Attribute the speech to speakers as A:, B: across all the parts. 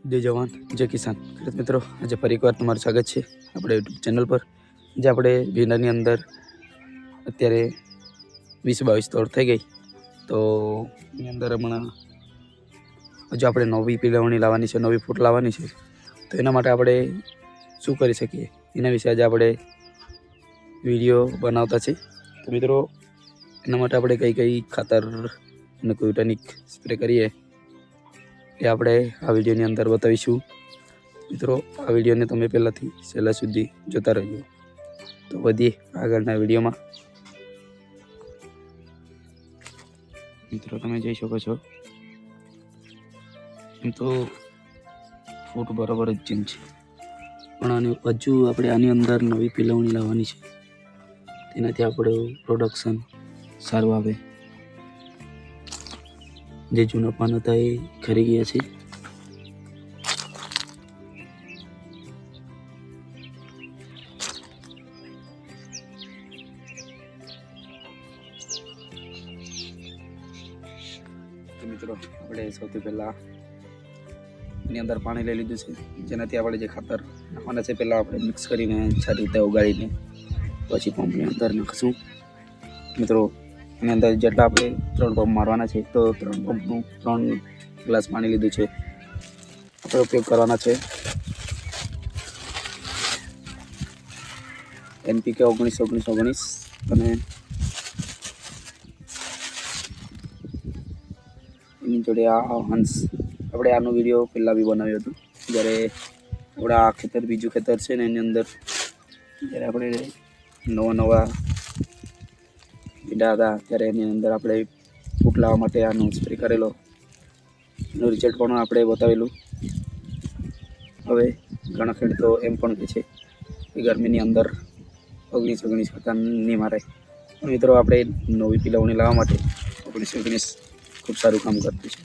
A: जय जवान जय किसान। ખેડૂત મિત્રો, આજે ફરી એકવાર તમારું સ્વાગત છે આપણે યુટ્યુબ ચેનલ પર, જે આપણે ભીંડાની અંદર અત્યારે 20-22 તોડ થઈ ગઈ, તો એની અંદર હમણાં હજુ આપણે નવી પીળવણી લાવવાની છે, નવી ફૂટ લાવવાની છે. તો એના માટે આપણે શું કરી શકીએ એના વિશે આજે આપણે વિડીયો બનાવતા છે. તો મિત્રો, એના માટે આપણે કઈ ખાતર અને કોઈ ટોનિક સ્પ્રે કરીએ એ આપણે આ વિડીયોની અંદર બતાવીશું. મિત્રો, આ વિડીયોને તમે પહેલાંથી છેલ્લા સુધી જોતા રહેજો. તો વધીએ આગળના વિડીયોમાં. મિત્રો, તમે જોઈ શકો છો, એમ તો ફૂટ બરાબર જ ચેન્જ છે, પણ હજુ આપણે આની અંદર નવી પીલવણી લાવવાની છે, તેનાથી આપણું પ્રોડક્શન સારું આવે. જે જૂના પાન હતા એ ખરી ગયા છે. તો મિત્રો, આપણે સૌથી પહેલાં એની અંદર પાણી લઈ લીધું છે, જેનાથી આપણે જે ખાતર નાખવાના છે પહેલાં આપણે મિક્સ કરીને સારી રીતે ઉગાડીને પછી પંપની અંદર નાખશું. મિત્રો, એની અંદર જેટલા આપણે 3 પંપ મારવાના છે, તો 3 પંપનું 3 ગ્લાસ પાણી લીધું છે. આપણે ઉપયોગ કરવાના છે NPK 19-19-19 અને એની જોડે આ હંસ. આપણે આનો વિડીયો પહેલાં બી બનાવ્યો હતો, જ્યારે આપણે આ ખેતર બીજું ખેતર છે ને એની અંદર જ્યારે આપણે નવા ભીંડા હતા, ત્યારે એની અંદર આપણે ફૂટ લાવવા માટે આનો સ્પ્રે કરેલો, એનું રિઝલ્ટ પણ આપણે બતાવેલું. હવે ઘણા ખેડૂતો એમ પણ કહે છે કે ગરમીની અંદર 19-19 ખાતર નહીં મારે. મિત્રો, આપણે નવી પીલવણી લાવવા માટે 19-19 ખૂબ સારું કામ કરતું છે.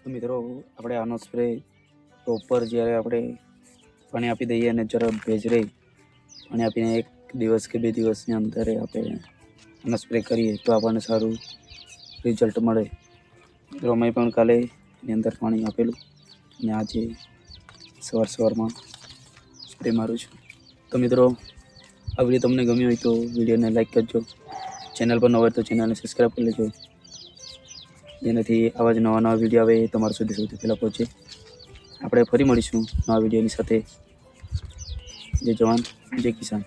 A: તો મિત્રો, આપણે આનો સ્પ્રે પ્રોપર જ્યારે આપણે પાણી આપી દઈએ અને જરા ભેજ રહે, પાણી આપીને 1 દિવસ કે 2 દિવસની અંદર આપણે આનો સ્પ્રે કરીએ તો આપણને સારું રિઝલ્ટ મળે. મિત્રો, મેં પણ કાલે એની અંદર પાણી આપેલું અને આજે સવારમાં સ્પ્રે મારું છું. તો મિત્રો, આ વિડીયો તમને ગમ્યો હોય તો વિડીયોને લાઈક કરજો. ચેનલ પર ન હોય તો ચેનલને સબસ્ક્રાઈબ કરી લેજો, જેનાથી આવા જ નવા વિડીયો આવે એ તમારા સુધી સૌથી પહેલાં પહોંચે. આપણે ફરી મળીશું નવા વિડીયોની સાથે. જય જવાન જય કિસાન.